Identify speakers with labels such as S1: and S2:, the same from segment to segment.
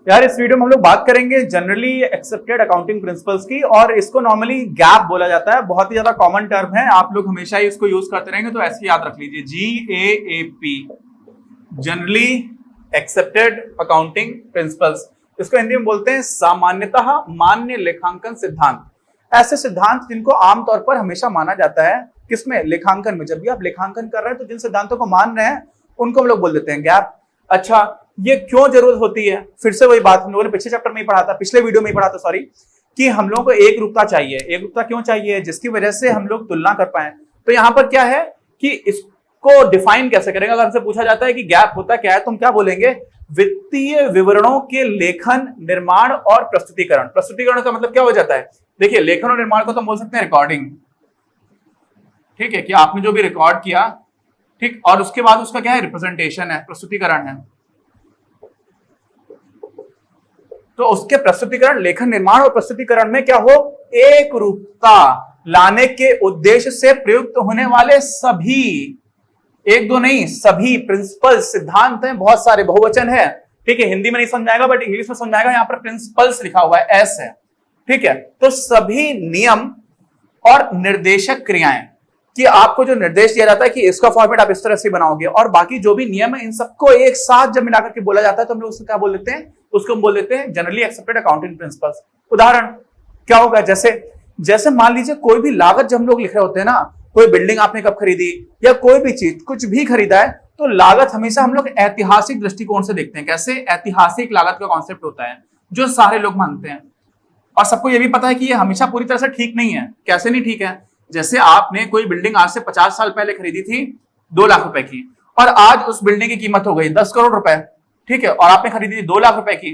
S1: यार इस वीडियो में हम लोग बात करेंगे जनरली एक्सेप्टेड अकाउंटिंग प्रिंसिपल्स की, और इसको नॉर्मली गैप बोला जाता है। बहुत ही ज्यादा कॉमन टर्म है, आप लोग हमेशा ही इसको यूज करते रहेंगे, तो ऐसे याद रख लीजिए GAAP, generally accepted accounting principles. इसको हिंदी में बोलते हैं सामान्यतः मान्य लेखांकन सिद्धांत। ऐसे सिद्धांत जिनको आमतौर पर हमेशा माना जाता है, किसमें? लेखांकन में। जब भी आप लेखांकन कर रहे हैं तो जिन सिद्धांतों को मान रहे हैं उनको हम लोग बोल देते हैं गैप। अच्छा, ये क्यों जरूरत होती है? फिर से वही बात हम लोगों ने पिछले चैप्टर में ही पढ़ा था, पिछले वीडियो में ही पढ़ा था, सॉरी, कि हम लोगों को एक रूपता चाहिए। एक रूपता क्यों चाहिए? जिसकी वजह से हम लोग तुलना कर पाए। तो यहाँ पर क्या है कि इसको डिफाइन कैसे करेंगे? अगर हमसे पूछा जाता है कि गैप होता क्या है, तो हम क्या बोलेंगे? वित्तीय विवरणों के लेखन, निर्माण और प्रस्तुतिकरण। प्रस्तुतिकरण का मतलब क्या हो जाता है? देखिए, लेखन और निर्माण को तो हम बोल सकते हैं रिकॉर्डिंग, ठीक है, कि आपने जो भी रिकॉर्ड किया, ठीक, और उसके बाद उसका क्या है? रिप्रेजेंटेशन है, प्रस्तुतिकरण है। तो उसके प्रस्तुतिकरण, लेखन, निर्माण और प्रस्तुतिकरण में क्या हो? एक रूपता लाने के उद्देश्य से प्रयुक्त होने वाले सभी, एक दो नहीं, सभी प्रिंसिपल सिद्धांत हैं, बहुत सारे, बहुवचन है, ठीक है। हिंदी में नहीं समझ आएगा बट इंग्लिश में समझ आएगा। यहां पर प्रिंसिपल्स लिखा हुआ है, एस है, ठीक है। तो सभी नियम और निर्देशक क्रियाएं, कि आपको जो निर्देश दिया जाता है कि इसका फॉर्मेट आप इस तरह से बनाओगे, और बाकी जो भी नियम है, इन सबको एक साथ जब मिलाकर के बोला जाता है तो हम लोग उसको क्या बोल देते हैं? उसको हम बोल देते हैं जनरली एक्सेप्टेड अकाउंटिंग प्रिंसिपल्स। उदाहरण क्या होगा? जैसे मान लीजिए कोई भी लागत जब हम लोग लिख रहे होते हैं ना, कोई बिल्डिंग आपने कब खरीदी या कोई भी चीज, कुछ भी खरीदा है, तो लागत हमेशा हम लोग ऐतिहासिक दृष्टिकोण से देखते हैं। कैसे? ऐतिहासिक लागत का कॉन्सेप्ट होता है जो सारे लोग मानते हैं, और सबको यह भी पता है कि ये हमेशा पूरी तरह से ठीक नहीं है। कैसे नहीं ठीक है? जैसे आपने कोई बिल्डिंग आज से 50 साल पहले खरीदी थी 2 लाख रुपए की, और आज उस बिल्डिंग की कीमत हो गई 10 करोड़ रुपए, ठीक है, और आपने खरीदी थी 2 लाख रुपए की,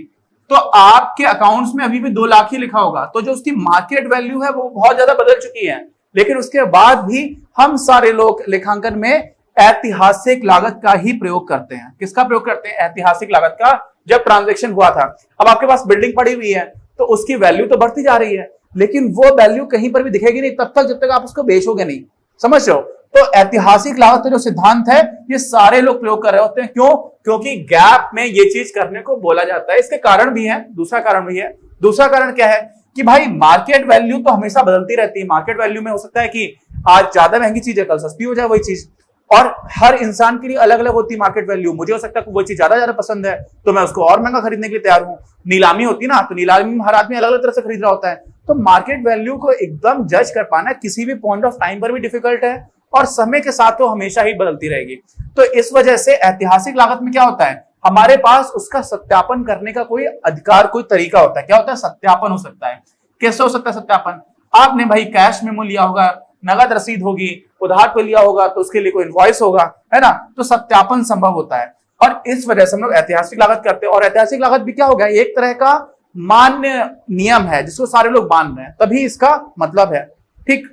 S1: तो आपके अकाउंट्स में अभी भी 2 लाख ही लिखा होगा। तो जो उसकी मार्केट वैल्यू है वो बहुत ज्यादा बदल चुकी है, लेकिन उसके बाद भी हम सारे लोग लेखांकन में ऐतिहासिक लागत का ही प्रयोग करते हैं। किसका प्रयोग करते हैं? ऐतिहासिक लागत का। जब ट्रांजैक्शन हुआ था, अब आपके पास बिल्डिंग पड़ी हुई है तो उसकी वैल्यू तो बढ़ती जा रही है, लेकिन वो वैल्यू कहीं पर भी दिखेगी नहीं तब तक जब तक आप उसको बेचोगे नहीं। समझ रहे हो? तो ऐतिहासिक लागत का जो सिद्धांत है ये सारे लोग प्रयोग कर रहे होते हैं। क्यों? क्योंकि गैप में ये चीज करने को बोला जाता है। इसके कारण भी है, दूसरा कारण भी है। दूसरा कारण क्या है कि भाई मार्केट वैल्यू तो हमेशा बदलती रहती है। मार्केट वैल्यू में हो सकता है कि आज ज्यादा महंगी चीज है, कल सस्ती हो जाए वही चीज, और हर इंसान के लिए अलग अलग होती है मार्केट वैल्यू। मुझे हो सकता है वो चीज ज्यादा पसंद है तो मैं उसको और महंगा खरीदने के लिए तैयार हूं। नीलामी होती ना, तो नीलामी में हर आदमी अलग अलग तरह से खरीद रहा होता है। तो मार्केट वैल्यू को एकदम जज कर पाना किसी भी पॉइंट ऑफ टाइम पर भी डिफिकल्ट है, और समय के साथ तो हमेशा ही बदलती रहेगी। तो इस वजह से ऐतिहासिक लागत में क्या होता है? हमारे पास उसका सत्यापन करने का कोई अधिकार, कोई तरीका होता है। क्या होता है? सत्यापन हो सकता है। कैसे हो सकता है सत्यापन? आपने भाई कैश मेमो लिया होगा, नगद रसीद होगी, उधार पे लिया होगा तो उसके लिए कोई इनवॉइस होगा, है ना, तो सत्यापन संभव होता है। और इस वजह से हम लोग ऐतिहासिक लागत करते हैं। और ऐतिहासिक लागत भी क्या हो गया? एक तरह का मान्य नियम है जिसको सारे लोग मान रहे हैं, तभी इसका मतलब है, ठीक।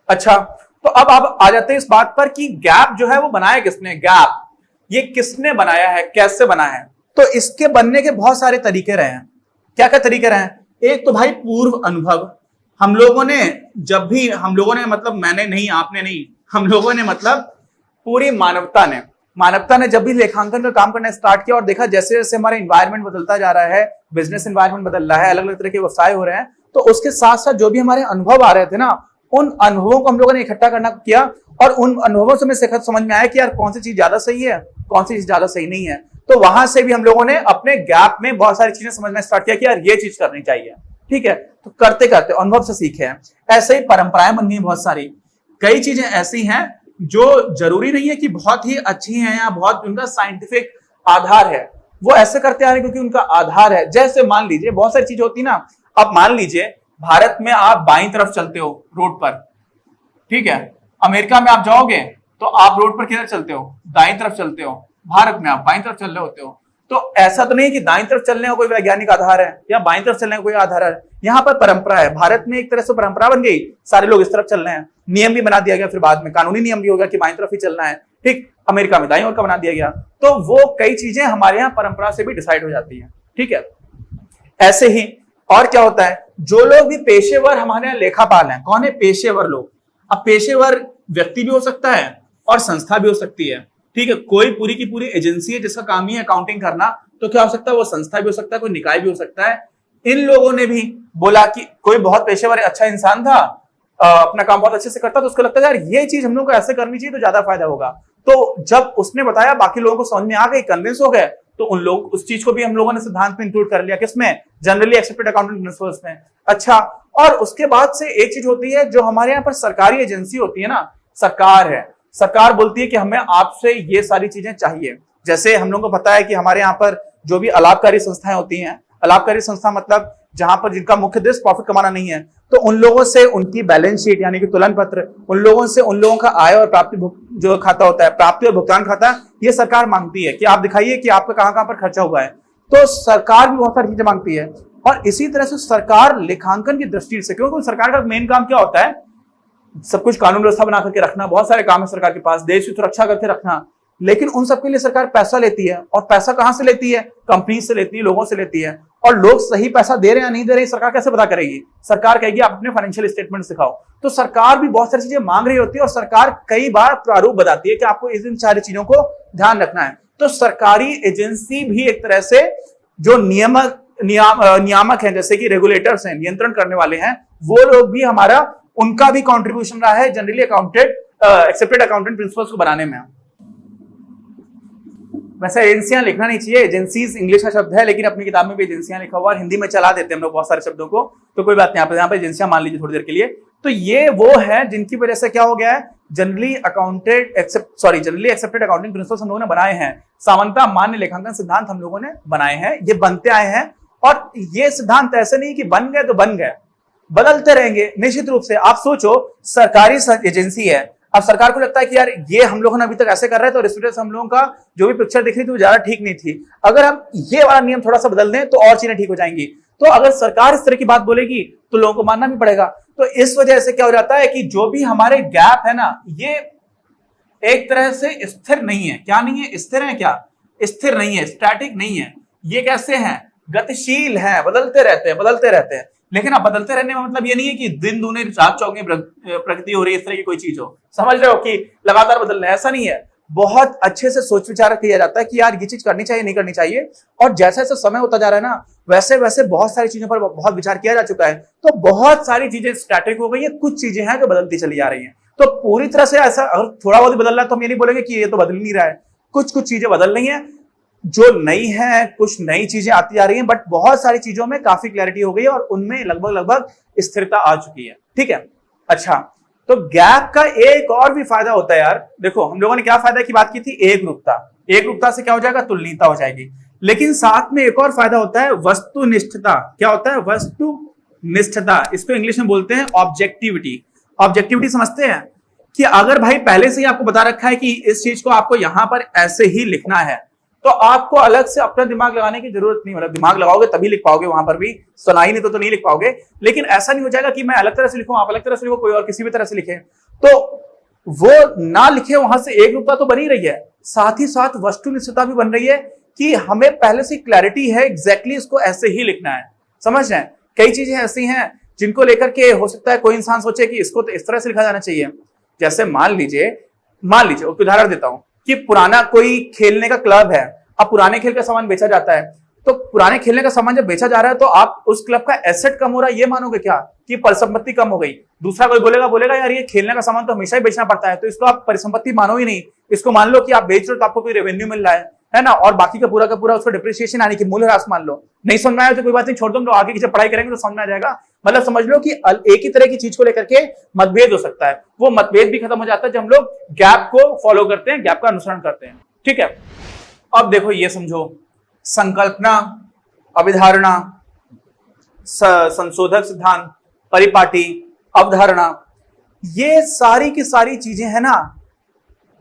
S1: अच्छा, तो अब आप आ जाते हैं इस बात पर कि गैप जो है वो बनाया किसने? गैप ये किसने बनाया है, कैसे बना है? तो इसके बनने के बहुत सारे तरीके रहे हैं। क्या क्या तरीके रहे हैं? एक तो भाई पूर्व अनुभव। हम लोगों ने जब भी, हम लोगों ने मतलब मैंने नहीं, आपने नहीं, हम लोगों ने मतलब पूरी मानवता ने जब भी लेखांकन का काम करना स्टार्ट किया और देखा जैसे जैसे हमारा एनवायरनमेंट बदलता जा रहा है, बिजनेस एनवायरनमेंट बदल रहा है, अलग अलग तरह के व्यवसाय हो रहे हैं, तो उसके साथ साथ जो भी हमारे अनुभव आ रहे थे ना, उन अनुभवों को हम लोगों ने इकट्ठा करना किया, और उन अनुभवों से हमें समझ में आया कि यार कौन सी चीज ज्यादा सही है, कौन सी चीज ज्यादा सही नहीं है। तो वहां से भी हम लोगों ने अपने गैप में बहुत सारी चीजें समझना स्टार्ट किया कि यार ये चीज करनी चाहिए, ठीक है। तो करते करते अनुभव से सीखे हैं। ऐसे ही परंपराएं बन गई बहुत सारी। कई चीजें ऐसी हैं जो जरूरी नहीं है कि बहुत ही अच्छी हैं या बहुत उनका साइंटिफिक आधार है, वो ऐसे करते आ रहे क्योंकि उनका आधार है। जैसे मान लीजिए बहुत सारी चीजें होती ना, अब मान लीजिए भारत में आप बाईं तरफ चलते हो रोड पर, ठीक है, अमेरिका में आप जाओगे तो आप रोड पर किधर चलते हो? दाईं तरफ चलते हो। भारत में आप बाईं तरफ चल रहे होते हो। तो ऐसा तो नहीं कि दाईं तरफ चलने का कोई वैज्ञानिक आधार है या बाईं तरफ चलने का कोई आधार है। यहाँ पर परंपरा है। भारत में एक तरह से परंपरा बन गई, सारे लोग इस तरफ चल रहे हैं, नियम भी बना दिया गया, फिर बाद में कानूनी नियम भी हो गया कि बाईं तरफ ही चलना है, ठीक। अमेरिका में दाईं ओर का बना दिया गया। तो वो कई चीजें हमारे यहाँ परंपरा से भी डिसाइड हो जाती है, ठीक है। ऐसे ही और क्या होता है, जो लोग भी पेशेवर हमारे यहाँ लेखापाल हैं, कौन है? पेशेवर लोग। अब पेशेवर व्यक्ति भी हो सकता है और संस्था भी हो सकती है, ठीक है। कोई पूरी की पूरी एजेंसी है जिसका काम ही है अकाउंटिंग करना, तो क्या हो सकता है, वो संस्था भी हो सकता है, कोई निकाय भी हो सकता है। इन लोगों ने भी बोला कि कोई बहुत पेशेवर अच्छा इंसान था, अपना काम बहुत अच्छे से करता, तो उसको लगता है यार ये चीज हम लोग को ऐसे करनी चाहिए तो ज्यादा फायदा होगा। तो जब उसने बताया बाकी लोगों को समझ में आ गई, कन्विंस हो गए, तो उन लोग उस चीज को भी हम लोगों ने सिद्धांत में इंक्लूड कर लिया। किसमें? जनरली एक्सेप्टेड अकाउंटिंग प्रिंसिपल्स में। अच्छा, और उसके बाद से एक चीज होती है, जो हमारे यहाँ पर सरकारी एजेंसी होती है ना, सरकार है, सरकार बोलती है कि हमें आपसे ये सारी चीजें चाहिए। जैसे हम लोगों को पता है कि हमारे यहाँ पर जो भी अलाभकारी संस्थाएं होती हैं, अलाभकारी संस्था मतलब जहां पर जिनका मुख्य उद्देश्य प्रॉफिट कमाना नहीं है, तो उन लोगों से उनकी बैलेंस शीट यानी कि तुलन पत्र, उन लोगों से उन लोगों का आय और प्राप्ति जो खाता होता है, प्राप्ति और भुगतान खाता, ये सरकार मांगती है कि आप दिखाइए कि आपका कहां कहां पर खर्चा हुआ है। तो सरकार भी बहुत सारी चीजें मांगती है। और इसी तरह से सरकार लेखांकन की दृष्टि से, क्योंकि सरकार का मेन काम क्या होता है, सब कुछ कानून व्यवस्था बना करके रखना, बहुत सारे काम है सरकार के पास, देश की सुरक्षा करके रखना, लेकिन उन सबके लिए सरकार पैसा लेती है। और पैसा कहां से लेती है? कंपनी से लेती है, लोगों से लेती है। और लोग सही पैसा दे रहे हैं या नहीं दे रहे, सरकार कैसे पता करेगी? सरकार कहेगी आप अपने फाइनेंशियल स्टेटमेंट दिखाओ। तो सरकार भी बहुत सारी चीजें मांग रही होती है, और सरकार कई बार प्रारूप बताती है कि आपको इन सारी चीजों को ध्यान रखना है। तो सरकारी एजेंसी भी एक तरह से जो नियामक है, जैसे कि रेगुलेटर्स हैं, नियंत्रण करने वाले हैं, वो लोग भी हमारा, उनका भी कॉन्ट्रीब्यूशन रहा है जनरली एक्सेप्टेड अकाउंटेंट प्रिंसिपल्स को बनाने में। वैसे एजेंसियां लिखना नहीं चाहिए, एजेंसीज इंग्लिश का शब्द है, लेकिन अपनी किताब में भी एजेंसियां लिखा हुआ है, हिंदी में चला देते हैं हम लोग बहुत सारे शब्दों को, तो कोई बात नहीं, यहाँ पे एजेंसियां मान लीजिए थोड़ी देर के लिए। तो ये वो है जिनकी वजह से क्या हो गया है, जनरली एक्सेप्टेड अकाउंटिंग प्रिंसिपल्स हम लोगों ने बनाए हैं, सामान्यतः मान्य लेखांकन सिद्धांत हम लोगों ने बनाए हैं, ये बनते आए हैं। और ये सिद्धांत ऐसे नहीं कि बन गए तो बन गए, बदलते रहेंगे निश्चित रूप से। आप सोचो, सरकारी एजेंसी है, अब सरकार को लगता है कि यार ये हम लोगों ने अभी तक ऐसे कर रहे थे, और इस वजह से हम लोगों का जो भी पिक्चर दिख रही थी वो ज्यादा ठीक नहीं थी, अगर हम ये वाला नियम थोड़ा सा बदल दें तो और चीजें ठीक हो जाएंगी। तो अगर सरकार इस तरह की बात बोलेगी तो लोगों को मानना भी पड़ेगा। तो इस वजह से क्या हो जाता है कि जो भी हमारे गैप है ना, ये एक तरह से स्थिर नहीं है। क्या नहीं है? स्थिर है। क्या स्थिर नहीं है? स्टैटिक नहीं है। ये कैसे हैं? गतिशील है, बदलते रहते हैं। लेकिन अब बदलते रहने में मतलब ये नहीं है कि दिन दूने रात चौगुनी प्रगति हो रही है, इस तरह की कोई चीज हो, समझ रहे हो, कि लगातार बदल रहे हैं, ऐसा नहीं है। बहुत अच्छे से सोच विचार किया जाता है कि यार ये चीज करनी चाहिए, नहीं करनी चाहिए। और जैसे जैसे समय होता जा रहा है ना, वैसे वैसे बहुत सारी चीजों पर बहुत विचार किया जा चुका है। तो बहुत सारी चीजें स्टैटिक हो गई है, कुछ चीजें हैं जो बदलती चली जा रही हैं। तो पूरी तरह से ऐसा अगर थोड़ा बहुत बदल रहा है तो हम ये नहीं बोलेंगे कि ये तो बदल नहीं रहा है, कुछ चीजें बदल रही हैं जो नई है, कुछ नई चीजें आती जा रही हैं, बट बहुत सारी चीजों में काफी क्लैरिटी हो गई है और उनमें लगभग स्थिरता आ चुकी है। ठीक है, अच्छा, तो गैप का एक और भी फायदा होता है यार। देखो, हम लोगों ने क्या फायदा की बात की थी? एक रूपता से क्या हो जाएगा? तुलनीयता हो जाएगी। लेकिन साथ में एक और फायदा होता है, वस्तुनिष्ठता। क्या होता है? वस्तुनिष्ठता। इसको इंग्लिश में बोलते हैं ऑब्जेक्टिविटी। ऑब्जेक्टिविटी समझते हैं कि अगर भाई पहले से ही आपको बता रखा है कि इस चीज को आपको यहां पर ऐसे ही लिखना है, तो आपको अलग से अपना दिमाग लगाने की जरूरत नहीं। मतलब दिमाग लगाओगे तभी लिख पाओगे, वहां पर भी सुनाई नहीं तो नहीं लिख पाओगे। लेकिन ऐसा नहीं हो जाएगा कि मैं अलग तरह से लिखूं, आप अलग तरह से लिखो, कोई और किसी भी तरह से लिखे, तो वो ना लिखे। वहां से एक रूपता तो बनी रही है, साथ ही साथ वस्तुनिष्ठता भी बन रही है कि हमें पहले से क्लैरिटी है, एग्जैक्टली इसको ऐसे ही लिखना है। समझ रहे हैं? कई चीजें ऐसी हैं जिनको लेकर के हो सकता है कोई इंसान सोचे कि इसको तो इस तरह से लिखा जाना चाहिए। जैसे मान लीजिए एक उदाहरण देता हूं कि पुराना कोई खेलने का क्लब है, अब पुराने खेल का सामान बेचा जाता है, तो पुराने खेलने का सामान जब बेचा जा रहा है तो आप उस क्लब का एसेट कम हो रहा है ये मानोगे क्या कि परिसंपत्ति कम हो गई? दूसरा कोई बोलेगा यार ये खेलने का सामान तो हमेशा ही बेचना पड़ता है, तो इसको आप परिसंपत्ति मानो ही नहीं, इसको मान लो कि आप बेच रहे हो तो आपको कोई रेवेन्यू मिल रहा है ना, और बाकी का पूरा उसको डिप्रिसिएशन यानी कि मूल्यह्रास मान लो। नहीं समझ में आया तो कोई बात नहीं, छोड़ दो, हम लोग आगे की जब पढ़ाई करेंगे तो समझ में आ जाएगा। मतलब समझ लो कि एक ही तरह की चीज को लेकर के मतभेद हो सकता है, वो मतभेद भी खत्म हो जाता है जब हम लोग गैप को फॉलो करते हैं, गैप का अनुसरण करते हैं। ठीक है, अब देखो ये समझो, संकल्पना, अभिधारणा, संशोधक सिद्धांत, परिपाटी, अवधारणा, ये सारी की सारी चीजें हैं ना।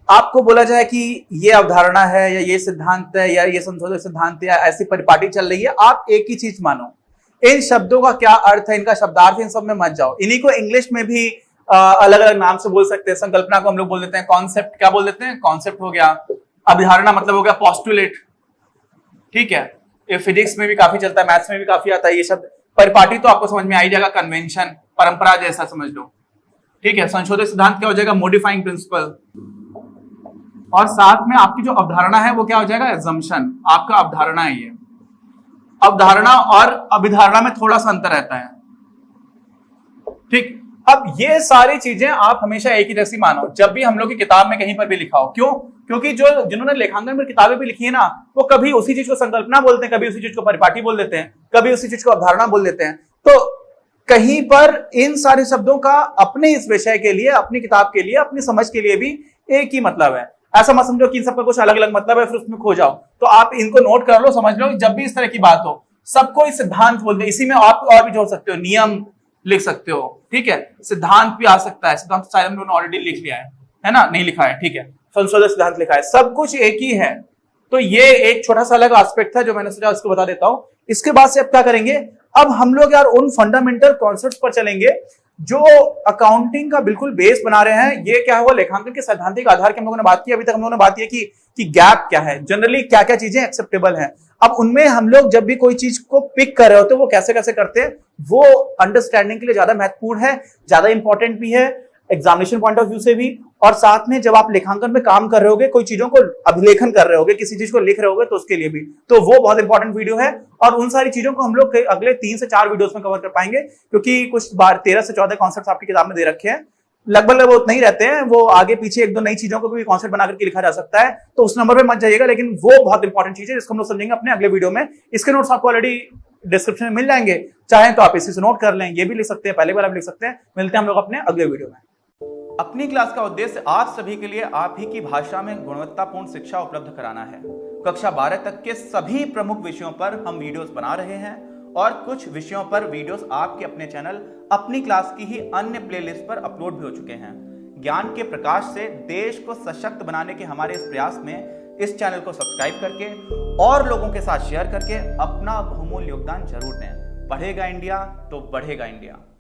S1: आपको बोला जाए कि ये अवधारणा है या ये सिद्धांत है या ये संशोधक सिद्धांत है या ऐसी परिपाटी चल रही है, आप एक ही चीज मानो। इन शब्दों का क्या अर्थ है, इनका शब्दार्थ, इन सब में मत जाओ। इन्हीं को इंग्लिश में भी अलग अलग नाम से बोल सकते हैं। संकल्पना को हम लोग बोल देते हैं कॉन्सेप्ट। क्या बोल देते हैं? कॉन्सेप्ट हो गया। अभिधारणा मतलब हो गया पोस्टुलेट। ठीक है, ये फिजिक्स में भी काफी चलता है, मैथ्स में भी काफी आता है ये शब्द। परिपाटी तो आपको समझ में आ ही जाएगा, कन्वेंशन, परंपरा जैसा समझ लो। ठीक है, संशोधित सिद्धांत क्या हो जाएगा? Modifying principle. और साथ में आपकी जो अवधारणा है वो क्या हो जाएगा, एजम्पशन। आपका अवधारणा है ये। अवधारणा और अभिधारणा में थोड़ा सा अंतर रहता है, ठीक। अब ये सारी चीजें आप हमेशा एक ही जैसी मानो जब भी हम लोग की किताब में कहीं पर भी लिखा हो। क्यों? क्योंकि जो जिन्होंने लेखांकन में किताबें भी लिखी है ना, वो कभी उसी चीज को संकल्पना बोलते हैं, कभी उसी चीज को परिपाटी बोल देते हैं, कभी उसी चीज को अवधारणा बोल देते हैं। तो कहीं पर इन सारे शब्दों का अपने इस विषय के लिए, अपनी किताब के लिए, अपनी समझ के लिए भी एक ही मतलब है। ऐसा मत समझो कि इन सबका कुछ अलग अलग मतलब है फिर उसमें खो जाओ। तो आप इनको नोट कर लो, समझ लो, जब भी इस तरह की बात हो सबको इस सिद्धांत बोलते हैं। इसी में आप और भी जोड़ सकते हो, नियम लिख सकते हो, ठीक है। सिद्धांत भी आ सकता है, सिद्धांत शायद हम लोगों ने ऑलरेडी लिख लिया है ना, नहीं लिखा है, ठीक है। संशोधित सिद्धांत लिखा है, सब कुछ एक ही है। तो ये एक छोटा सा अलग एस्पेक्ट था जो मैंने सोचा उसको बता देता हूं। इसके बाद से अब क्या करेंगे, अब हम लोग यार उन फंडामेंटल कॉन्सेप्ट्स पर चलेंगे जो अकाउंटिंग का बिल्कुल बेस बना रहे हैं। ये क्या हुआ, लेखांकन के सैद्धांतिक आधार की हम लोगों ने बात की। अभी तक हम लोगों ने बात की कि गैप क्या है, जनरली क्या क्या चीजें एक्सेप्टेबल हैं। अब उनमें हम लोग जब भी कोई चीज को पिक कर रहे होते हैं वो कैसे कैसे करते हैं, वो अंडरस्टैंडिंग के लिए ज्यादा महत्वपूर्ण है, ज्यादा इंपॉर्टेंट भी है एग्जामिनेशन पॉइंट ऑफ व्यू से भी। और साथ में जब आप लेखांकन में काम कर रहे होगे, कोई चीजों को अभिलेखन कर रहे होगे, किसी चीज को लिख रहे होगे, तो उसके लिए भी तो वो बहुत इंपॉर्टेंट वीडियो है। और उन सारी चीजों को हम लोग अगले 3 से 4 वीडियोस में कवर कर पाएंगे, क्योंकि कुछ बार 13 से 14 कॉन्सेप्ट आपकी किताब में दे रखे हैं। लगभग वो उतना ही रहते हैं, वो आगे पीछे एक दो नई चीजों को भी कॉन्सेप्ट बना करके लिखा जा सकता है, तो उस नंबर पे मत जाइएगा। लेकिन वो बहुत इंपॉर्टेंट चीज है जिसको हम लोग समझेंगे अपने अगले वीडियो में। इसके नोट्स आपको ऑलरेडी डिस्क्रिप्शन में मिल जाएंगे, चाहे तो आप इसी से नोट कर लें, ये भी लिख सकते हैं, पहले बार आप लिख सकते हैं। मिलते हैं हम लोग अपने अगले वीडियो में। अपनी क्लास का उद्देश्य आप सभी के लिए आप ही की भाषा में गुणवत्तापूर्ण शिक्षा उपलब्ध कराना है। कक्षा 12 तक के सभी प्रमुख विषयों पर हम वीडियोस बना रहे हैं और कुछ विषयों पर वीडियोस आपके अपने चैनल अपनी क्लास की ही अन्य प्लेलिस्ट पर अपलोड भी हो चुके हैं। ज्ञान के प्रकाश से देश को सशक्त बनाने के हमारे इस प्रयास में इस चैनल को सब्सक्राइब करके और लोगों के साथ शेयर करके अपना बहुमूल्य योगदान जरूर दें। पढ़ेगा इंडिया तो बढ़ेगा इंडिया।